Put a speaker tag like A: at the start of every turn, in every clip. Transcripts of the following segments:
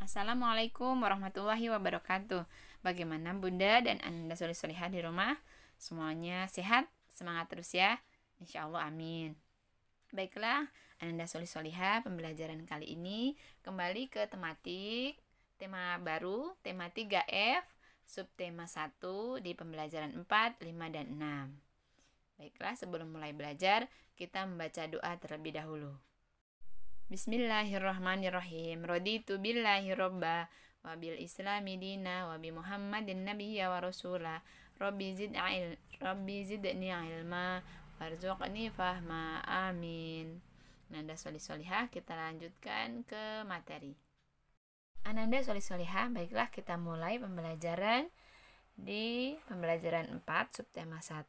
A: Assalamualaikum warahmatullahi wabarakatuh. Bagaimana Bunda dan Anda solih-solihah di rumah? Semuanya sehat? Semangat terus ya. Insya Allah amin. Baiklah, Anda solih-solihah, pembelajaran kali ini kembali ke tematik. Tema baru, tema 3F, subtema 1 di pembelajaran 4, 5, dan 6. Baiklah, sebelum mulai belajar, kita membaca doa terlebih dahulu. Bismillahirrahmanirrahim. Raditu billahi robba wa bil islami dina wa bi Muhammadin nabiyya wa rasula. Rabbi zidni ilma warzuqni fahma. Amin. Ananda solih-solihah, kita lanjutkan ke materi. Ananda solih-solihah, baiklah kita mulai pembelajaran di pembelajaran 4 subtema 1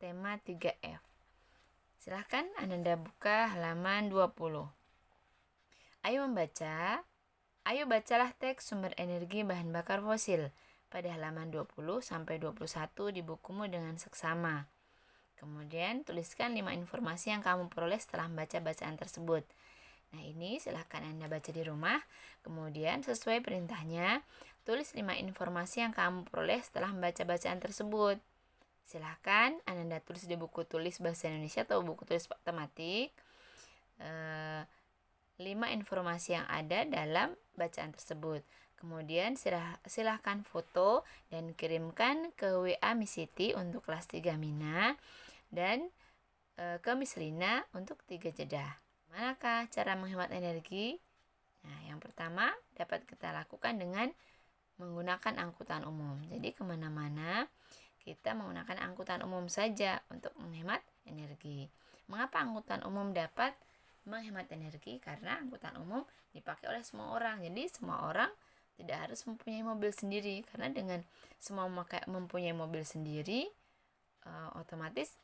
A: tema 3F. Silahkan Ananda buka halaman 20. Ayo bacalah teks sumber energi bahan bakar fosil pada halaman 20 sampai 21 di bukumu dengan seksama. Kemudian tuliskan 5 informasi yang kamu peroleh setelah membaca bacaan tersebut. Nah, ini silahkan Anda baca di rumah. Kemudian sesuai perintahnya, tulis 5 informasi yang kamu peroleh setelah membaca bacaan tersebut. Silahkan Anda tulis di buku tulis bahasa Indonesia atau buku tulis tematik 5 informasi yang ada dalam bacaan tersebut. Kemudian silahkan foto dan kirimkan ke WA Miss Siti untuk kelas 3 Mina dan ke Miss Lina untuk 3 Jeddah. Manakah cara menghemat energi? Nah, yang pertama dapat kita lakukan dengan menggunakan angkutan umum. Jadi kemana-mana kita menggunakan angkutan umum saja untuk menghemat energi. Mengapa angkutan umum dapat menghemat energi? Karena angkutan umum dipakai oleh semua orang. Jadi semua orang tidak harus mempunyai mobil sendiri. Karena dengan semua mempunyai mobil sendiri, otomatis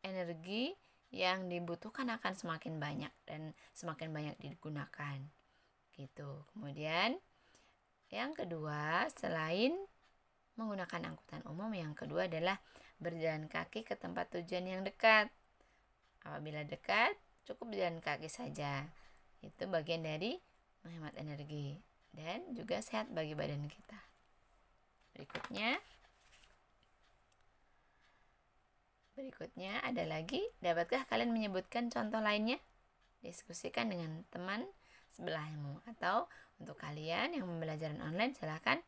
A: energi yang dibutuhkan akan semakin banyak dan semakin banyak digunakan. Gitu. Kemudian yang kedua, selain menggunakan angkutan umum, yang kedua adalah berjalan kaki ke tempat tujuan yang dekat. Apabila dekat, cukup berjalan kaki saja. Itu bagian dari menghemat energi dan juga sehat bagi badan kita. Berikutnya ada lagi, dapatkah kalian menyebutkan contoh lainnya? Diskusikan dengan teman sebelahmu, atau untuk kalian yang pembelajaran online silahkan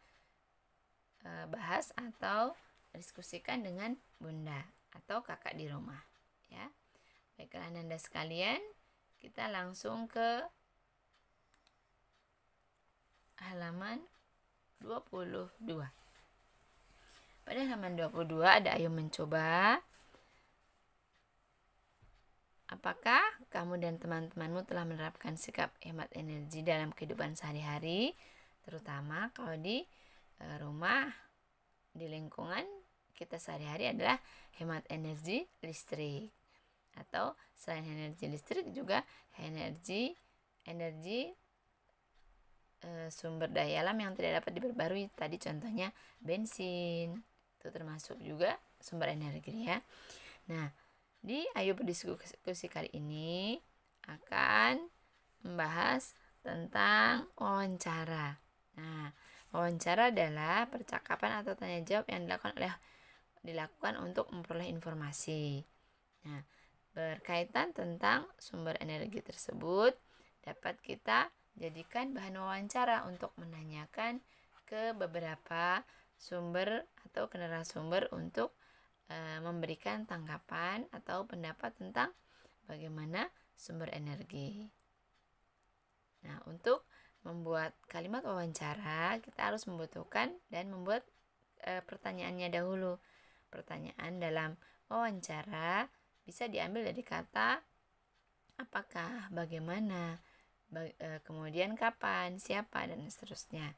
A: bahas atau diskusikan dengan bunda atau kakak di rumah ya. Baiklah Anda sekalian, kita langsung ke halaman 22. Pada halaman 22 ada ayo mencoba. Apakah kamu dan teman-temanmu telah menerapkan sikap hemat energi dalam kehidupan sehari-hari, terutama kalau di rumah, di lingkungan kita sehari-hari adalah hemat energi listrik, atau selain energi listrik juga energi sumber daya alam yang tidak dapat diperbarui. Tadi contohnya bensin, itu termasuk juga sumber energi ya. Nah, di ayo berdiskusi kali ini akan membahas tentang wawancara. Nah, wawancara adalah percakapan atau tanya jawab yang dilakukan untuk memperoleh informasi. Nah, berkaitan tentang sumber energi tersebut dapat kita jadikan bahan wawancara untuk menanyakan ke beberapa sumber atau ke narasumber untuk memberikan tanggapan atau pendapat tentang bagaimana sumber energi. Nah, untuk membuat kalimat wawancara, kita harus membutuhkan dan membuat pertanyaannya dahulu. Pertanyaan dalam wawancara bisa diambil dari kata apakah, bagaimana, kemudian kapan, siapa, dan seterusnya.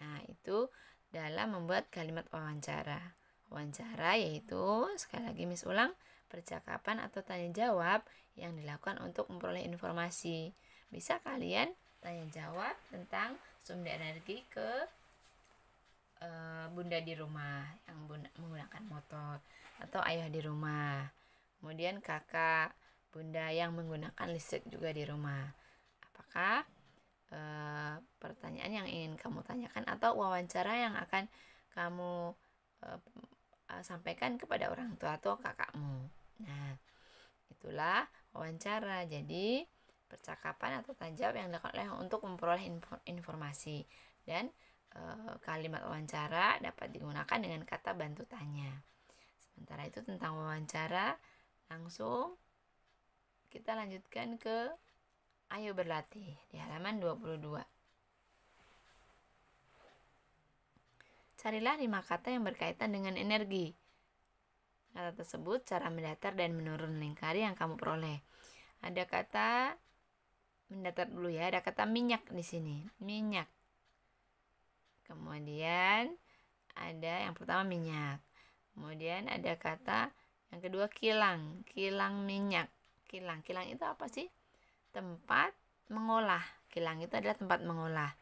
A: Nah, itu dalam membuat kalimat wawancara. Wawancara yaitu, sekali lagi Miss ulang, percakapan atau tanya jawab yang dilakukan untuk memperoleh informasi. Bisa kalian tanya jawab tentang sumber energi ke bunda di rumah yang menggunakan motor, atau ayah di rumah, kemudian kakak, bunda yang menggunakan listrik juga di rumah. Apakah ingin kamu tanyakan atau wawancara yang akan kamu sampaikan kepada orang tua atau kakakmu. Nah, itulah wawancara. Jadi percakapan atau tanya jawab yang dilakukan untuk memperoleh informasi, dan kalimat wawancara dapat digunakan dengan kata bantu tanya. Sementara itu tentang wawancara, langsung kita lanjutkan ke ayo berlatih di halaman 22. Carilah 5 kata yang berkaitan dengan energi. Kata tersebut cara mendatar dan menurun lingkari yang kamu peroleh. Ada kata mendatar dulu ya, ada kata minyak di sini, minyak. Kemudian ada yang pertama minyak. Kemudian ada kata yang kedua kilang, kilang minyak. Kilang itu apa sih? Tempat mengolah. Kilang itu adalah tempat mengolah.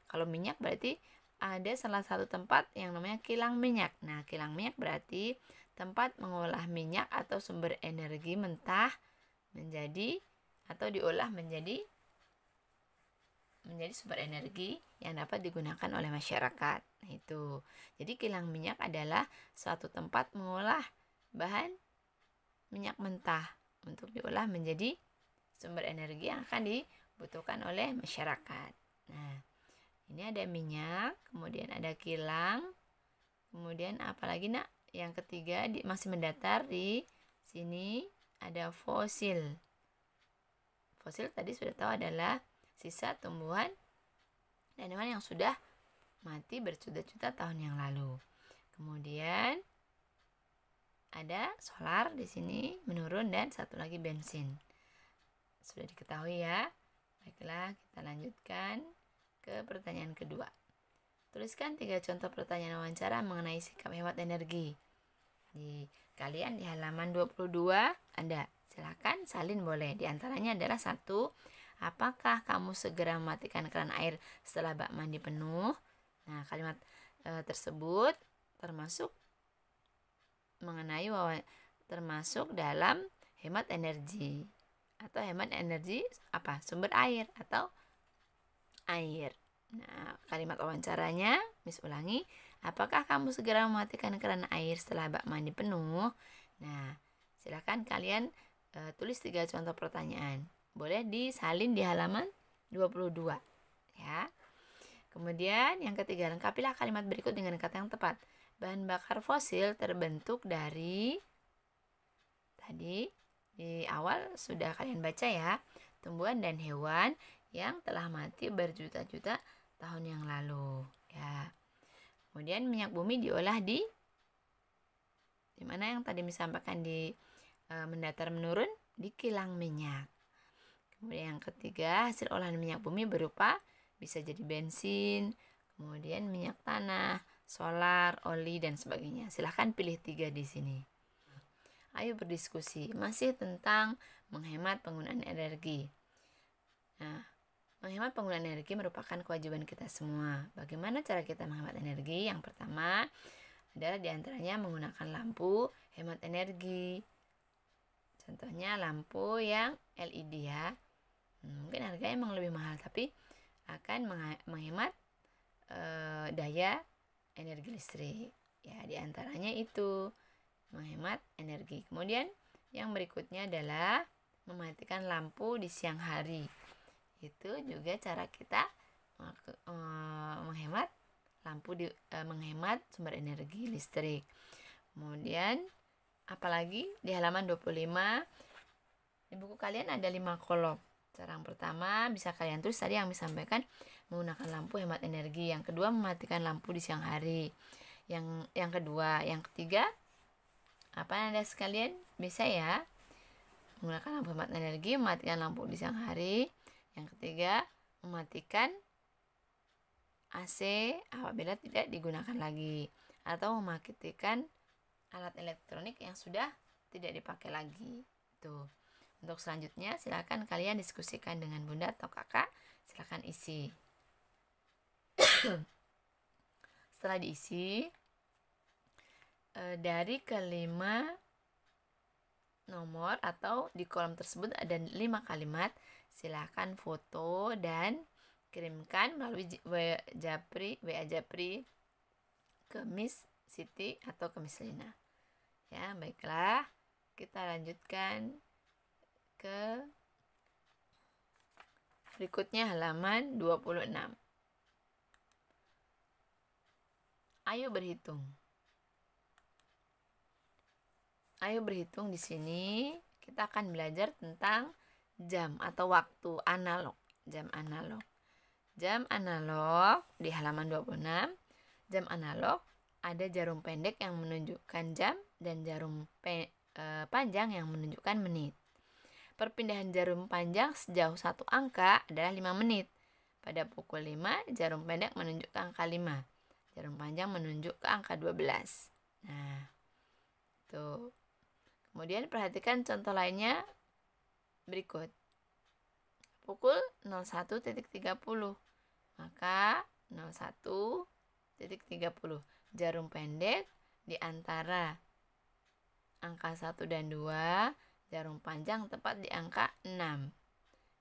A: Kalau minyak berarti ada salah satu tempat yang namanya kilang minyak. Nah, kilang minyak berarti tempat mengolah minyak atau sumber energi mentah menjadi atau diolah menjadi sumber energi yang dapat digunakan oleh masyarakat. Nah, itu. Jadi kilang minyak adalah suatu tempat mengolah bahan minyak mentah untuk diolah menjadi sumber energi yang akan dibutuhkan oleh masyarakat. Nah, ini ada minyak, kemudian ada kilang, kemudian apalagi nak? Yang ketiga masih mendatar di sini ada fosil. Fosil tadi sudah tahu adalah sisa tumbuhan dan hewan yang sudah mati berjuta-juta tahun yang lalu. Kemudian ada solar di sini menurun dan satu lagi bensin. Sudah diketahui ya. Baiklah, kita lanjutkan ke pertanyaan kedua. Tuliskan 3 contoh pertanyaan wawancara mengenai sikap hemat energi. Kalian di halaman 22 ada. Silakan salin boleh. Di antaranya adalah 1. Apakah kamu segera mematikan keran air setelah bak mandi penuh? Nah, kalimat tersebut termasuk termasuk dalam hemat energi atau hemat energi apa? Sumber air atau air. Nah, kalimat wawancaranya, Miss ulangi. Apakah kamu segera mematikan keran air setelah bak mandi penuh? Nah, silakan kalian tulis 3 contoh pertanyaan. Boleh disalin di halaman 22 ya. Kemudian yang ketiga, lengkapilah kalimat berikut dengan kata yang tepat. Bahan bakar fosil terbentuk dari, tadi di awal sudah kalian baca ya, tumbuhan dan hewan yang telah mati berjuta-juta tahun yang lalu ya. Kemudian minyak bumi diolah di mana yang tadi disampaikan di mendatar menurun, di kilang minyak. Kemudian yang ketiga, hasil olahan minyak bumi berupa bisa jadi bensin, kemudian minyak tanah, solar, oli dan sebagainya. Silahkan pilih 3 di sini. Ayo berdiskusi masih tentang menghemat penggunaan energi. Nah, menghemat penggunaan energi merupakan kewajiban kita semua. Bagaimana cara kita menghemat energi? Yang pertama adalah diantaranya menggunakan lampu hemat energi. Contohnya lampu yang LED ya. Mungkin harganya emang lebih mahal, tapi akan menghemat daya energi listrik. Ya, diantaranya itu menghemat energi. Kemudian yang berikutnya adalah mematikan lampu di siang hari. Itu juga cara kita menghemat lampu menghemat sumber energi listrik. Kemudian apalagi di halaman 25 di buku kalian ada 5 kolom. Cara yang pertama bisa kalian tulis tadi yang disampaikan, menggunakan lampu hemat energi. Yang kedua, mematikan lampu di siang hari. Yang kedua, yang ketiga, apa Anda sekalian bisa ya, menggunakan lampu hemat energi, mematikan lampu di siang hari. Yang ketiga, mematikan AC apabila tidak digunakan lagi, atau mematikan alat elektronik yang sudah tidak dipakai lagi. Tuh. Untuk selanjutnya silakan kalian diskusikan dengan bunda atau kakak. Silakan isi. Setelah diisi, dari kelima nomor atau di kolom tersebut ada 5 kalimat. Silakan foto dan kirimkan melalui WA Japri ke Miss Siti atau ke Miss Lina. Ya, baiklah. Kita lanjutkan ke berikutnya halaman 26. Ayo berhitung. Ayo berhitung di sini kita akan belajar tentang jam atau waktu analog. Jam analog. Jam analog di halaman 26. Jam analog ada jarum pendek yang menunjukkan jam dan jarum panjang yang menunjukkan menit. Perpindahan jarum panjang sejauh satu angka adalah 5 menit. Pada pukul 5, jarum pendek menunjuk ke angka 5. Jarum panjang menunjuk ke angka 12. Nah, tuh. Kemudian perhatikan contoh lainnya berikut. Pukul 01.30. Maka 01.30. Jarum pendek di antara angka 1 dan 2, jarum panjang tepat di angka 6.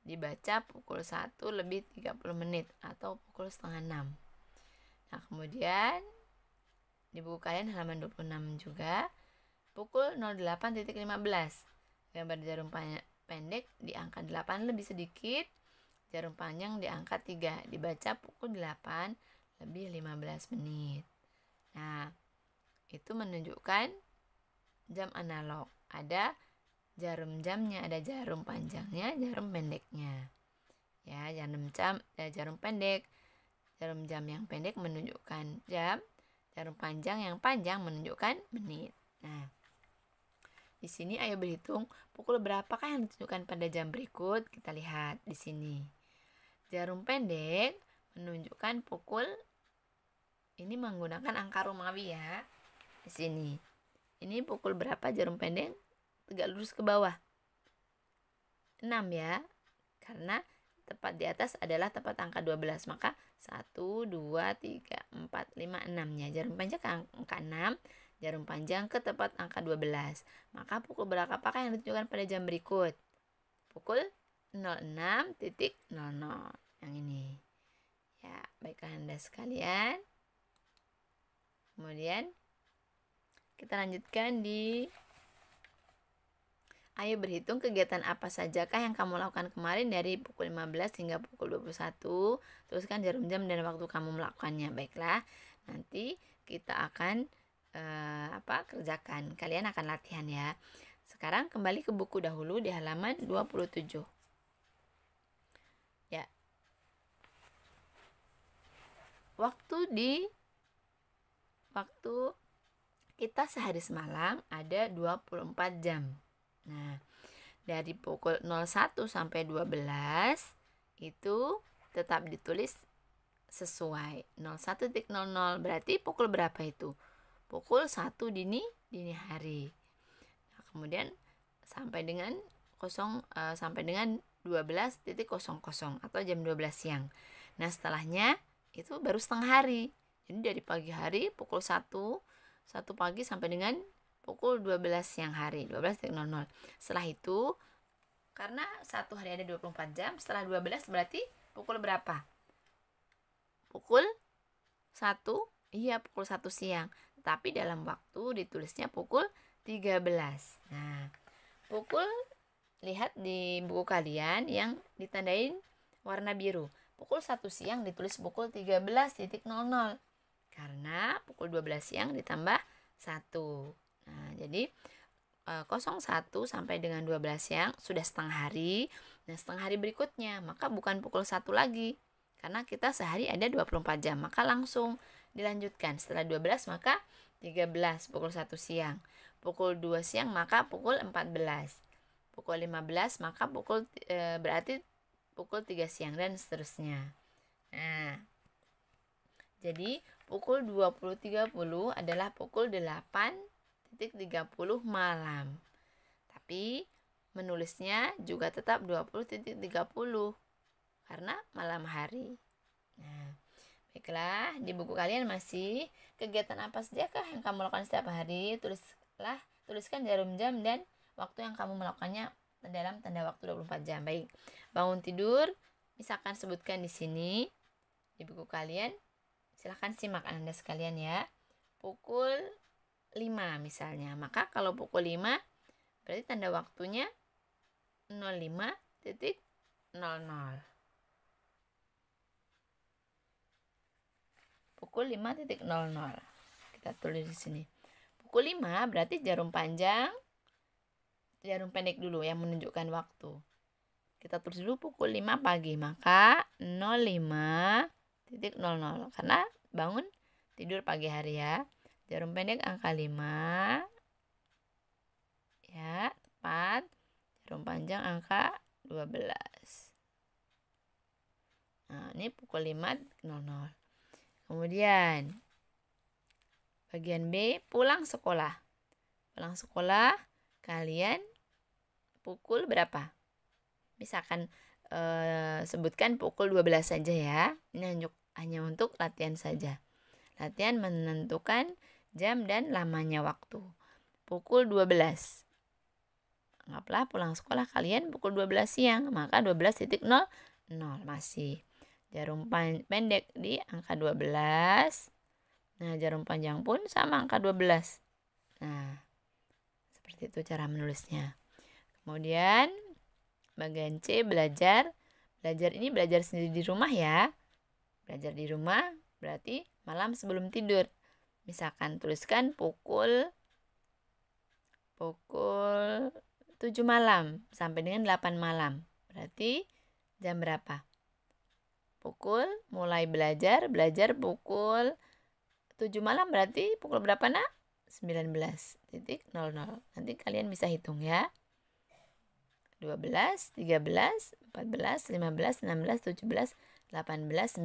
A: Dibaca pukul 1 lebih 30 menit atau pukul setengah 6. Nah, kemudian di buku kalian halaman 26 juga pukul 08.15. Gambar jarum pendek di angka 8 lebih sedikit, jarum panjang di angka 3. Dibaca pukul 8 lebih 15 menit. Nah, itu menunjukkan jam analog. Ada jarum jamnya, ada jarum panjangnya, jarum pendeknya. Ya, jarum pendek. Jarum jam yang pendek menunjukkan jam, jarum panjang yang panjang menunjukkan menit. Nah, di sini ayo berhitung pukul berapakah yang ditunjukkan pada jam berikut. Kita lihat di sini. Jarum pendek menunjukkan pukul, ini menggunakan angka Romawi ya. Di sini. Ini pukul berapa jarum pendek? Tegak lurus ke bawah. 6 ya. Karena tepat di atas adalah tepat angka 12. Maka 1, 2, 3, 4, 5, 6-nya. Jarum panjang ke angka 6. Jarum panjang ke tepat angka 12. Maka pukul berapakah yang ditunjukkan pada jam berikut? Pukul 06.00. Yang ini. Ya, baiklah Anda sekalian. Kemudian kita lanjutkan di ayo berhitung kegiatan apa sajakah yang kamu lakukan kemarin dari pukul 15 hingga pukul 21. Tuliskan jarum jam dan waktu kamu melakukannya. Baiklah, nanti kita akan kerjakan. Kalian akan latihan ya. Sekarang kembali ke buku dahulu di halaman 27. Ya. Waktu kita sehari semalam ada 24 jam. Nah, dari pukul 01 sampai 12 itu tetap ditulis sesuai. 01.00 berarti pukul berapa itu? Pukul 1 dini hari. Nah, kemudian sampai dengan 12.00 atau jam 12 siang. Nah, setelahnya itu baru setengah hari. Jadi dari pagi hari pukul 1 pagi sampai dengan pukul 12 siang hari, 12.00. Setelah itu, karena satu hari ada 24 jam, setelah 12 berarti pukul berapa? Pukul 1, iya pukul 1 siang. Tapi dalam waktu ditulisnya pukul 13. Nah, pukul, lihat di buku kalian yang ditandain warna biru. Pukul 1 siang ditulis pukul 13.00. Karena pukul 12 siang ditambah 1. Nah, jadi 01 sampai dengan 12 siang sudah setengah hari. Nah, setengah hari berikutnya maka bukan pukul 1 lagi. Karena kita sehari ada 24 jam. Maka langsung dilanjutkan. Setelah 12 maka 13 pukul 1 siang. Pukul 2 siang maka pukul 14. Pukul 15 maka berarti pukul 3 siang dan seterusnya. Nah, jadi pukul 20.30 adalah pukul 8.30 malam. Tapi menulisnya juga tetap 20.30 karena malam hari. Nah, baiklah, di buku kalian masih kegiatan apa sajakah yang kamu lakukan setiap hari? Tuliskan jarum jam dan waktu yang kamu melakukannya dalam tanda waktu 24 jam. Baik, bangun tidur misalkan sebutkan di sini di buku kalian, silahkan simak Anda sekalian ya. Pukul 5 misalnya, maka kalau pukul 5 berarti tanda waktunya 05.00. Pukul 5.00. Kita tulis di sini. Pukul 5 berarti jarum pendek dulu yang menunjukkan waktu. Kita tulis dulu pukul 5 pagi, maka 05.00 karena bangun tidur pagi hari ya. Jarum pendek angka 5 ya, tepat. Jarum panjang angka 12. Nah, ini pukul 5.00. Kemudian bagian B, pulang sekolah. Pulang sekolah kalian pukul berapa? Misalkan sebutkan pukul 12 saja ya. Ini hanya untuk latihan saja. Latihan menentukan jam dan lamanya waktu. Pukul 12. Anggaplah pulang sekolah kalian pukul 12 siang, maka 12.00 masih. Jarum pendek di angka 12. Nah, jarum panjang pun sama angka 12. Nah, seperti itu cara menulisnya. Kemudian bagian C, belajar. Belajar ini belajar sendiri di rumah ya. Belajar di rumah berarti malam sebelum tidur. Misalkan tuliskan pukul 7 malam sampai dengan 8 malam. Berarti jam berapa? Mulai belajar pukul 7 malam berarti pukul berapa nak? 19.00. Nanti kalian bisa hitung ya. 12, 13, 14, 15, 16, 17, 18, 19.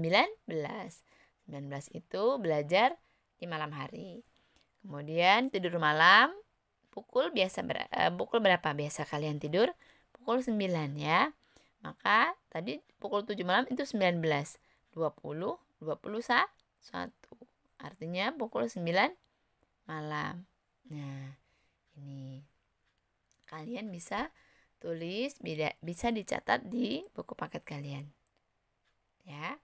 A: 19 itu belajar di malam hari. Kemudian tidur malam pukul berapa biasa kalian tidur? Pukul 9 ya. Maka tadi pukul 7 malam itu 19. 20, 21. Artinya pukul 9 malam. Nah, ini kalian bisa tulis, bisa dicatat di buku paket kalian. Ya.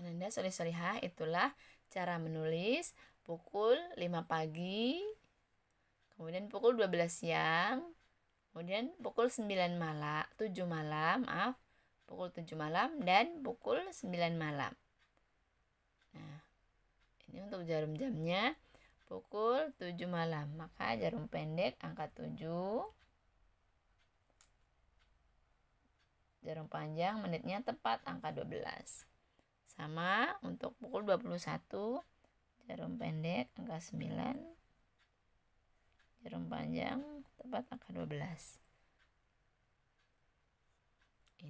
A: Ananda soleh-solehah, itulah cara menulis pukul 5 pagi, kemudian pukul 12 siang, kemudian pukul 7 malam, pukul 7 malam dan pukul 9 malam. Nah, ini untuk jarum jamnya pukul 7 malam, maka jarum pendek angka 7. Jarum panjang menitnya tepat angka 12. Sama untuk pukul 21, jarum pendek angka 9. Jarum panjang tepat angka 12.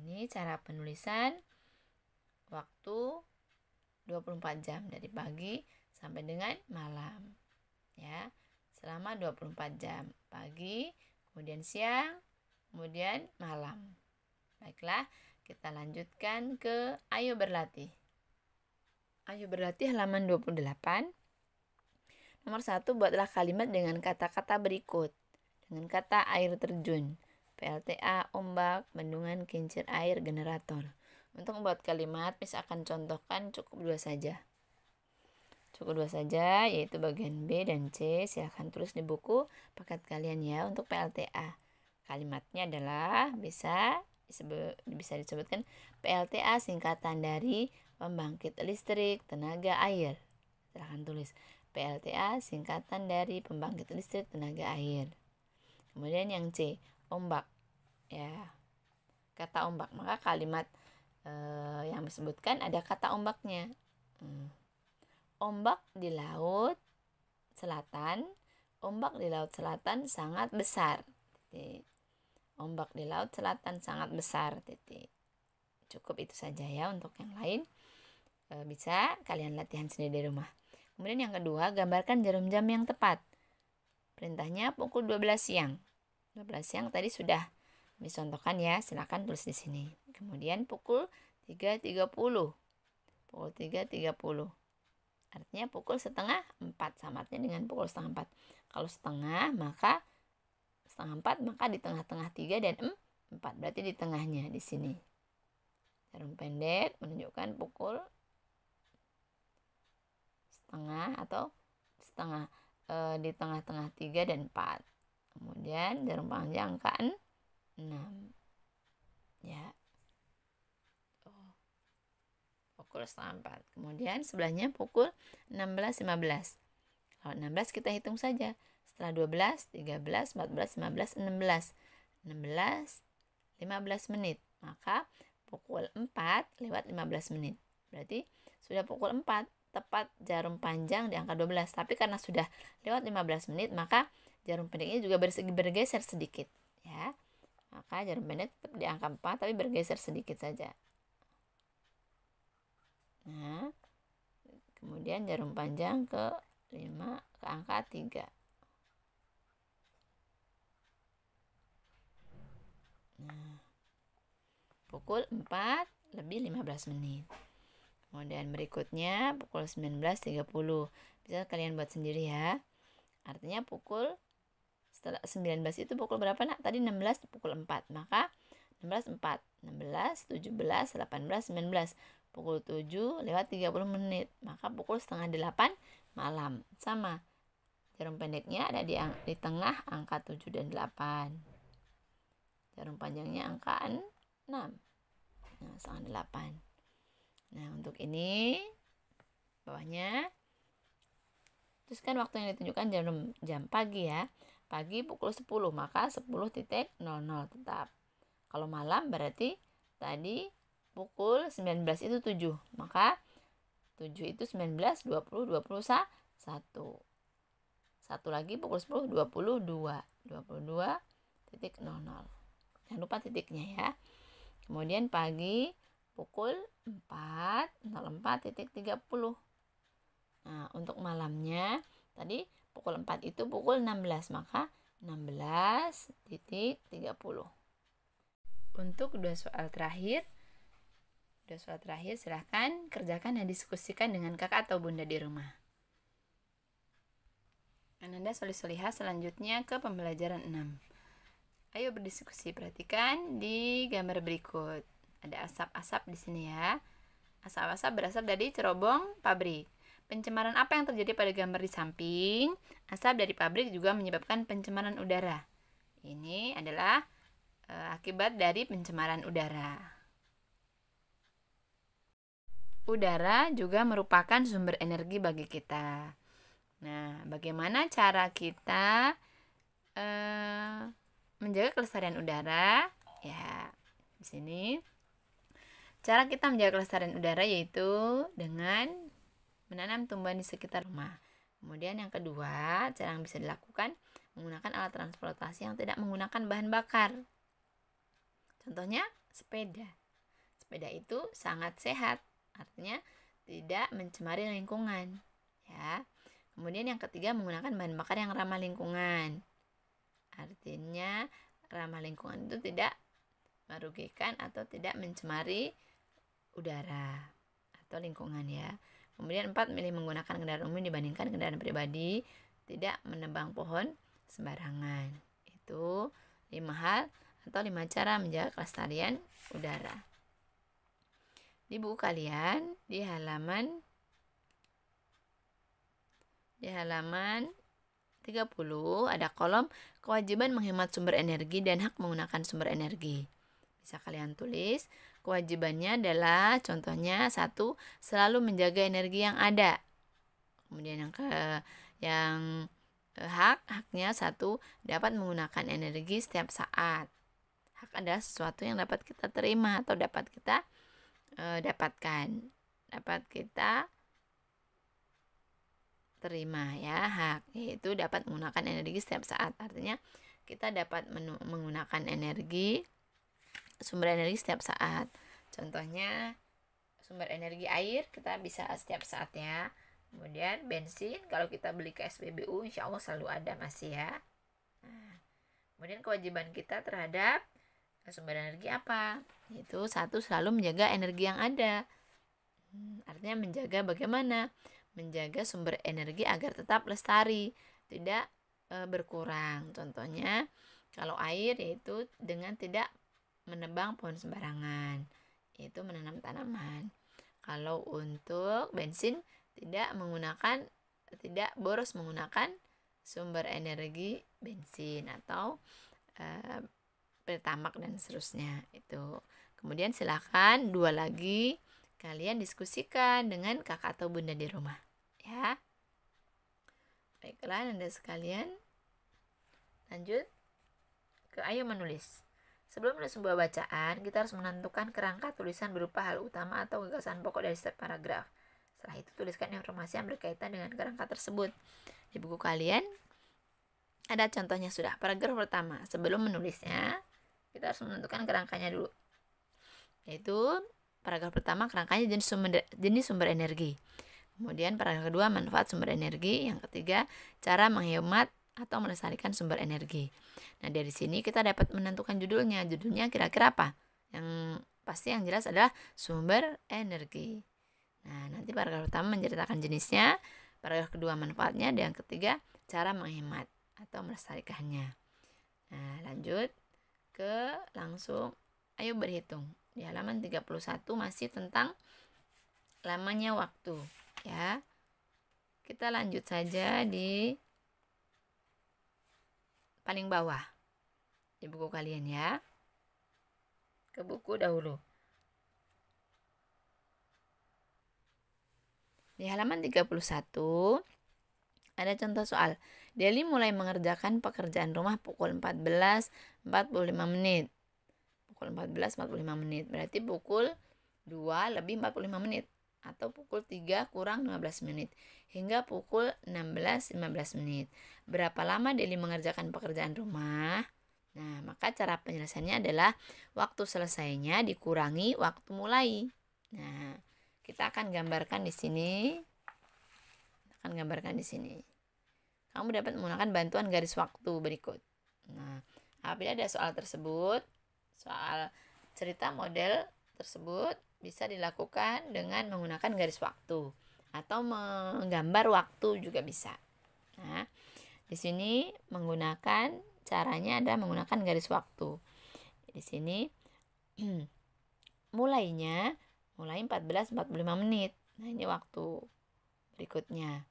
A: Ini cara penulisan waktu 24 jam dari pagi sampai dengan malam. Ya, selama 24 jam. Pagi, kemudian siang, kemudian malam. Baiklah, kita lanjutkan ke Ayo Berlatih. Ayo Berlatih halaman 28. Nomor 1, buatlah kalimat dengan kata-kata berikut. Dengan kata air terjun, PLTA, ombak, bendungan, kincir air, generator. Untuk membuat kalimat, misalkan contohkan cukup 2 saja. Cukup 2 saja, yaitu bagian B dan C. Silahkan tulis di buku paket kalian ya untuk PLTA. Kalimatnya adalah bisa disebutkan PLTA singkatan dari pembangkit listrik tenaga air. Silahkan tulis PLTA singkatan dari pembangkit listrik tenaga air. Kemudian yang C, ombak. Ya, kata ombak. Maka kalimat yang disebutkan ada kata ombaknya. Ombak di laut selatan. Ombak di laut selatan sangat besar. Ombak di laut selatan sangat besar. Cukup itu saja ya. Untuk yang lain bisa kalian latihan sendiri di rumah. Kemudian yang kedua, gambarkan jarum jam yang tepat. Perintahnya pukul 12 siang. 12 siang tadi sudah dicontohkan ya. Silakan tulis di sini. Kemudian pukul 3.30. Pukul 3.30. Artinya pukul 3:30 sama artinya dengan pukul 3:30. Kalau setengah maka 3:30 maka di tengah-tengah 3 dan 4. Berarti di tengahnya di sini. Jarum pendek menunjukkan pukul setengah atau setengah di tengah-tengah 3 dan 4. Kemudian jarum panjang angka 6. Ya. Pukul setengah 4. Kemudian sebelahnya pukul 16.15. Kalau 16 kita hitung saja. Setelah 12, 13, 14, 15, 16. 16, 15 menit. Maka pukul 4 lewat 15 menit. Berarti sudah pukul 4. Tepat jarum panjang di angka 12. Tapi karena sudah lewat 15 menit, maka jarum pendeknya juga bergeser sedikit. Ya. Maka jarum pendek tetap di angka 4, tapi bergeser sedikit saja. Nah, kemudian jarum panjang ke 5 ke angka 3. Nah, pukul 4 lebih 15 menit. Kemudian berikutnya pukul 19.30. Bisa kalian buat sendiri ya. Artinya setelah 19 itu pukul berapa nak? Tadi 16 pukul 4. Maka 16 4, 16, 17, 18, 19. Pukul 7 lewat 30 menit. Maka pukul setengah 8 malam. Sama. Jarum pendeknya ada di tengah angka 7 dan 8. Jarum panjangnya angka 6. Nah, setengah 8. Nah, untuk ini bawahnya teruskan waktu yang ditunjukkan jam pagi ya. Pagi pukul 10, maka 10.00 tetap. Kalau malam berarti tadi pukul 19 itu 7. Maka 7 itu 19, 20, 21. Satu lagi pukul 10, 22. 22.00. Jangan lupa titiknya ya. Kemudian pagi pukul 4.04.30. Nah, untuk malamnya tadi pukul 4 itu pukul 16, maka 16.30. Untuk dua soal terakhir silahkan kerjakan dan diskusikan dengan kakak atau bunda di rumah. Ananda Soliha selanjutnya ke pembelajaran 6. Ayo berdiskusi, perhatikan di gambar berikut. Ada asap-asap di sini ya. Asap-asap berasal dari cerobong pabrik. Pencemaran apa yang terjadi pada gambar di samping? Asap dari pabrik juga menyebabkan pencemaran udara. Ini adalah akibat dari pencemaran udara. Udara juga merupakan sumber energi bagi kita. Nah, bagaimana cara kita menjaga kelestarian udara? Ya, di sini cara kita menjaga kelestarian udara yaitu dengan menanam tumbuhan di sekitar rumah. Kemudian yang kedua, cara yang bisa dilakukan menggunakan alat transportasi yang tidak menggunakan bahan bakar. Contohnya sepeda. Sepeda itu sangat sehat, artinya tidak mencemari lingkungan. Ya. Kemudian yang ketiga, menggunakan bahan bakar yang ramah lingkungan. Artinya ramah lingkungan itu tidak merugikan atau tidak mencemari udara atau lingkungan ya. Kemudian 4, milih menggunakan kendaraan umum dibandingkan kendaraan pribadi, tidak menebang pohon sembarangan. Itu 5 hal atau 5 cara menjaga kelestarian udara. Di buku kalian di halaman 30 ada kolom kewajiban menghemat sumber energi dan hak menggunakan sumber energi. Bisa kalian tulis, kewajibannya adalah contohnya 1, selalu menjaga energi yang ada. Kemudian haknya 1, dapat menggunakan energi setiap saat. Hak adalah sesuatu yang dapat kita terima atau dapat kita dapatkan. Dapat kita terima ya, hak yaitu dapat menggunakan energi setiap saat. Artinya kita dapat menggunakan sumber energi setiap saat. Contohnya sumber energi air kita bisa setiap saat ya. Kemudian bensin kalau kita beli ke SPBU insya Allah selalu ada masih ya. Nah, kemudian kewajiban kita terhadap sumber energi apa? Yaitu 1, selalu menjaga energi yang ada. Artinya menjaga bagaimana? Menjaga sumber energi agar tetap lestari, tidak berkurang. Contohnya kalau air yaitu dengan tidak menebang pohon sembarangan, yaitu menanam tanaman. Kalau untuk bensin tidak boros menggunakan sumber energi bensin atau pertamak dan seterusnya itu. Kemudian silakan 2 lagi kalian diskusikan dengan kakak atau bunda di rumah, ya. Baiklah Anda sekalian, lanjut ke ayo menulis. Sebelum menulis sebuah bacaan, kita harus menentukan kerangka tulisan berupa hal utama atau gagasan pokok dari setiap paragraf. Setelah itu tuliskan informasi yang berkaitan dengan kerangka tersebut. Di buku kalian ada contohnya sudah. Paragraf pertama, sebelum menulisnya kita harus menentukan kerangkanya dulu, yaitu paragraf pertama kerangkanya jenis sumber energi. Kemudian paragraf kedua manfaat sumber energi. Yang ketiga cara menghemat atau melestarikan sumber energi. Nah, dari sini kita dapat menentukan judulnya. Judulnya kira-kira apa? Yang pasti yang jelas adalah sumber energi. Nah, nanti paragraf pertama menceritakan jenisnya, paragraf kedua manfaatnya, dan yang ketiga cara menghemat atau melestarikannya. Nah, lanjut ke langsung ayo berhitung. Di halaman 31 masih tentang lamanya waktu, ya. Kita lanjut saja di paling bawah di buku kalian, ya. Ke buku dahulu. Di halaman 31 ada contoh soal. Deli mulai mengerjakan pekerjaan rumah pukul 14.45 menit. Pukul 14.45 menit. Berarti pukul 2 lebih 45 menit. Atau pukul 3 kurang 15 menit. Hingga pukul 16.15 menit. Berapa lama Deli mengerjakan pekerjaan rumah? Nah, maka cara penyelesaiannya adalah waktu selesainya dikurangi waktu mulai. Nah, kita akan gambarkan di sini. Kamu dapat menggunakan bantuan garis waktu berikut. Nah, apabila ada soal tersebut, soal cerita model tersebut bisa dilakukan dengan menggunakan garis waktu atau menggambar waktu juga bisa. Nah, di sini caranya adalah menggunakan garis waktu. Di sini mulai 14.45 menit. Nah, ini waktu berikutnya.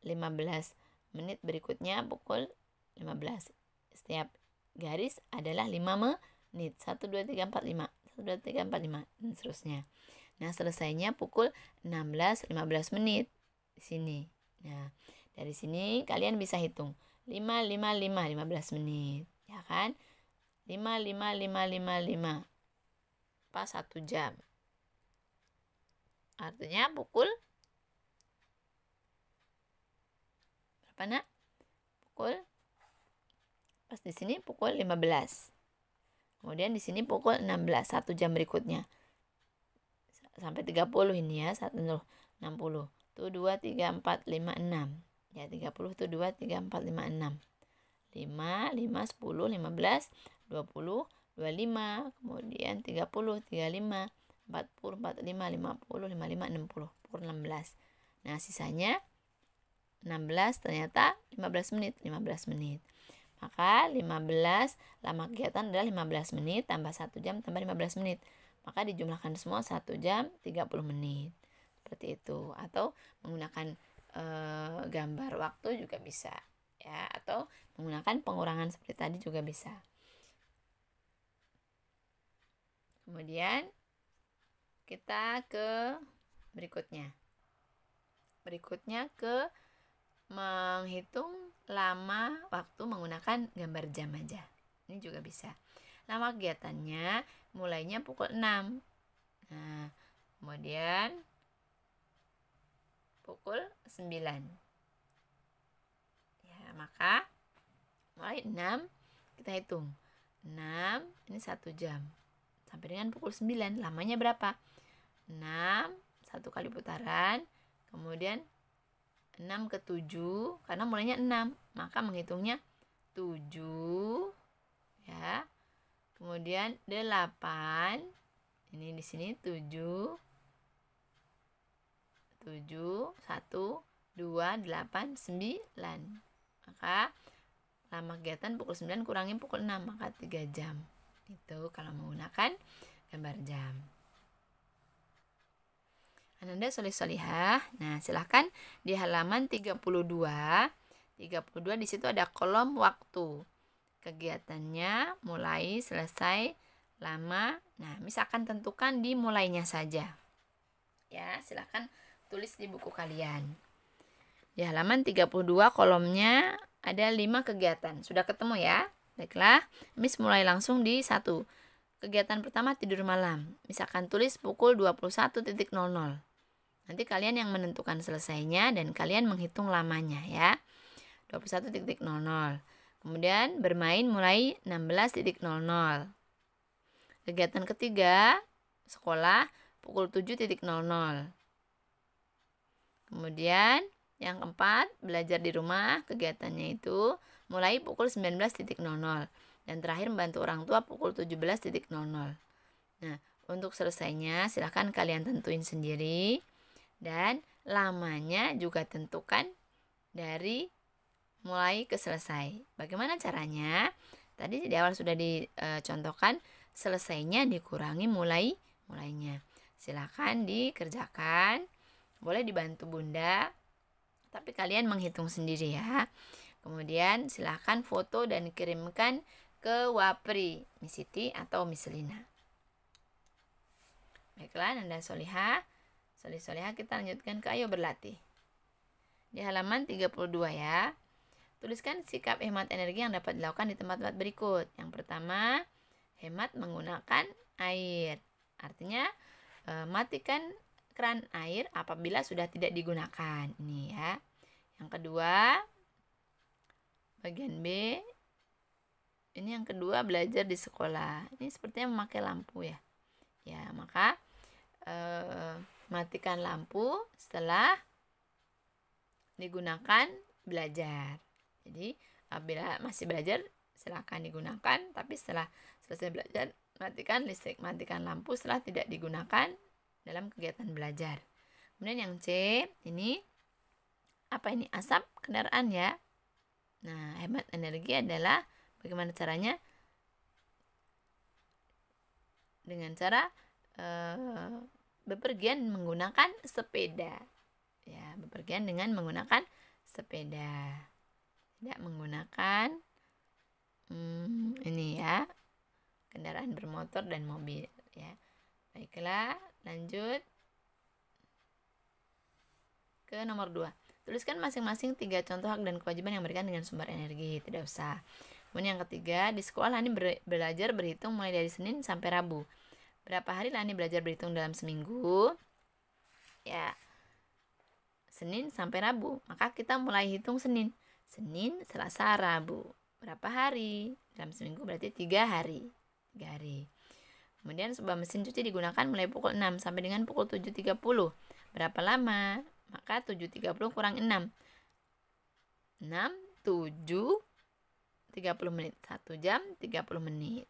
A: 15 menit berikutnya pukul 15. Setiap garis adalah 5 menit. 1 2 3 4 5. 1 2 3 4 5 dan seterusnya. Nah, selesainya pukul 16.15 menit di sini. Nah, dari sini kalian bisa hitung 5 5 5 15 menit, ya kan? 5 5 5 5 5 pas 1 jam. Artinya pukul berapa, Nak? Pukul pas di sini pukul 15. Kemudian di sini pukul 16, 1 jam berikutnya. Sampai 30 ini ya, 60. 1 2 3 4 5 6. Ya, 30 itu 2 3 4 5 6. 5 5 10 15 20 25, kemudian 30 35 40 45 50 55 60 pukul 16. Nah, sisanya 16 ternyata 15 menit. Maka 15 lama kegiatan adalah 15 menit tambah 1 jam tambah 15 menit. Maka dijumlahkan semua 1 jam 30 menit. Seperti itu. Atau menggunakan gambar waktu juga bisa, ya, atau menggunakan pengurangan seperti tadi juga bisa. Kemudian kita ke berikutnya ke menghitung lama waktu menggunakan gambar jam aja. Ini juga bisa. Lama kegiatannya mulainya pukul 6. Nah, kemudian pukul 9. Ya, maka mulai 6 kita hitung. 6 ini 1 jam. Sampai dengan pukul 9 lamanya berapa? 6 1 kali putaran. Kemudian 6 ke 7 karena mulainya 6, maka menghitungnya 7, ya. Kemudian 8. Ini di sini 7 1 2 8 9. Maka lama kegiatan pukul 9 kurangi pukul 6, maka 3 jam. Itu kalau menggunakan gambar jam. Ananda Solihah. Nah, silahkan di halaman 32. 32 di situ ada kolom waktu. Kegiatannya mulai, selesai, lama. Nah, misalkan tentukan dimulainya saja. Ya, silahkan tulis di buku kalian. Di halaman 32 kolomnya ada 5 kegiatan. Sudah ketemu ya? Baiklah, Miss mulai langsung di 1. Kegiatan pertama tidur malam. Misalkan tulis pukul 21.00. Nanti kalian yang menentukan selesainya dan kalian menghitung lamanya ya. 21.00. Kemudian bermain mulai 16.00. Kegiatan ketiga, sekolah pukul 7.00. Kemudian yang keempat, belajar di rumah. Kegiatannya itu mulai pukul 19.00. Dan terakhir membantu orang tua pukul 17.00. Nah, untuk selesainya silahkan kalian tentuin sendiri. Dan lamanya juga tentukan dari mulai ke selesai. Bagaimana caranya? Tadi di awal sudah dicontohkan, selesainya dikurangi mulainya. Silakan dikerjakan. Boleh dibantu Bunda, tapi kalian menghitung sendiri ya. Kemudian silakan foto dan kirimkan ke Wapri, Miss Siti atau Miss Lina. Baiklah, Nanda Solihah, kita lanjutkan ke ayo berlatih. Di halaman 32 ya. Tuliskan sikap hemat energi yang dapat dilakukan di tempat-tempat berikut. Yang pertama, hemat menggunakan air. Artinya matikan keran air apabila sudah tidak digunakan. Ini ya. Yang kedua, bagian B. Ini yang kedua, belajar di sekolah. Ini sepertinya memakai lampu ya. Ya, maka matikan lampu setelah digunakan belajar. Jadi apabila masih belajar silakan digunakan, tapi setelah selesai belajar matikan listrik, matikan lampu setelah tidak digunakan dalam kegiatan belajar. Kemudian yang C, ini apa ini? Asap kendaraan ya. Nah, hemat energi adalah bagaimana caranya? Dengan cara bepergian menggunakan sepeda. Ya, bepergian dengan menggunakan sepeda. Tidak menggunakan ini ya, kendaraan bermotor dan mobil ya. Baiklah, lanjut ke nomor 2. Tuliskan masing-masing 3 contoh hak dan kewajiban yang berkaitan dengan sumber energi. Tidak usah. Kemudian yang ketiga, di sekolah Lani belajar berhitung mulai dari Senin sampai Rabu. Berapa hari Lani belajar berhitung dalam seminggu? Ya, Senin sampai Rabu. Maka kita mulai hitung Senin, Selasa, Rabu. Berapa hari? Dalam seminggu berarti 3 hari. 3 hari. Kemudian sebuah mesin cuci digunakan mulai pukul 6 sampai dengan pukul 7.30. Berapa lama? Maka 7.30 kurang 6. 6, 7, 30 menit. 1 jam 30 menit.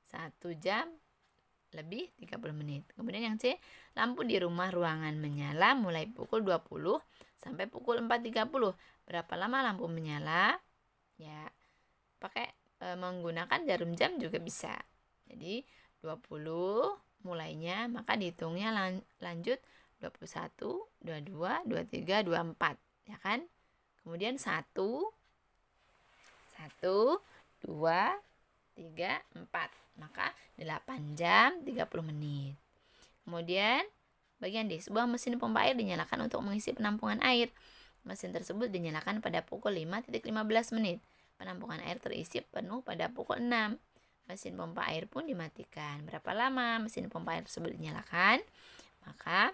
A: 1 jam lebih 30 menit. Kemudian yang C, lampu di rumah ruangan menyala mulai pukul 20 sampai pukul 4.30. Berapa lama lampu menyala? Ya, pakai menggunakan jarum jam juga bisa. Jadi 20 mulainya, maka dihitungnya lanjut 21, 22, 23, 24, ya kan? Kemudian 1, 2, 3, 4. Maka 8 jam 30 menit. Kemudian bagian D, sebuah mesin pompa air dinyalakan untuk mengisi penampungan air. Mesin tersebut dinyalakan pada pukul 5.15 menit. Penampungan air terisi penuh pada pukul 6. Mesin pompa air pun dimatikan. Berapa lama mesin pompa air tersebut dinyalakan? Maka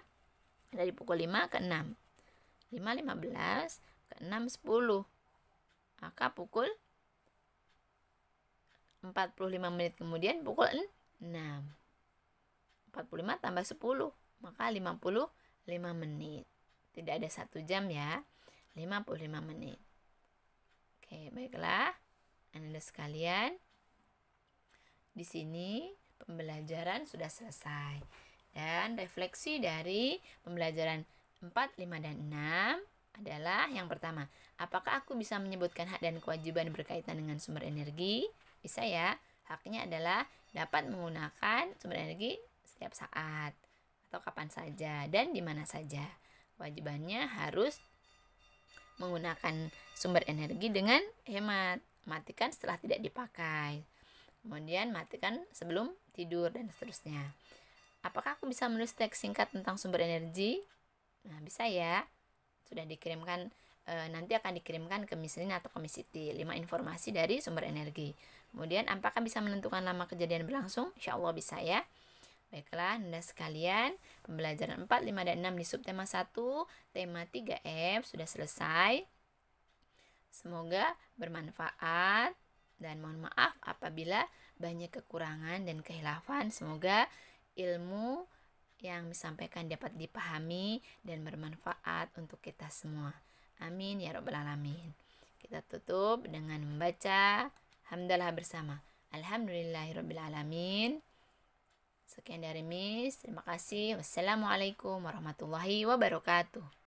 A: dari pukul 5 ke 6. 5.15 ke 6.10. Maka pukul 45 menit kemudian pukul 6. 45 tambah 10, maka 55 menit. Tidak ada 1 jam ya, 55 menit. Oke, baiklah Anda sekalian. Di sini pembelajaran sudah selesai. Dan refleksi dari pembelajaran 4, 5, dan 6 adalah yang pertama, apakah aku bisa menyebutkan hak dan kewajiban berkaitan dengan sumber energi? Bisa ya. Haknya adalah dapat menggunakan sumber energi setiap saat atau kapan saja dan di mana saja. Kewajibannya harus menggunakan sumber energi dengan hemat. Matikan setelah tidak dipakai. Kemudian matikan sebelum tidur dan seterusnya. Apakah aku bisa menulis teks singkat tentang sumber energi? Nah, bisa ya. Sudah dikirimkan, nanti akan dikirimkan ke Miss Lin atau ke Miss Siti 5 informasi dari sumber energi. Kemudian apakah bisa menentukan lama kejadian berlangsung? Insya Allah bisa ya. Baiklah, Anda sekalian, pembelajaran 4, 5, dan 6 di subtema 1, tema 3F sudah selesai. Semoga bermanfaat dan mohon maaf apabila banyak kekurangan dan kehilafan. Semoga ilmu yang disampaikan dapat dipahami dan bermanfaat untuk kita semua. Amin ya rabbal alamin. Kita tutup dengan membaca hamdalah bersama. Alhamdulillahirabbil alamin. Sekian dari Miss. Terima kasih. Wassalamualaikum warahmatullahi wabarakatuh.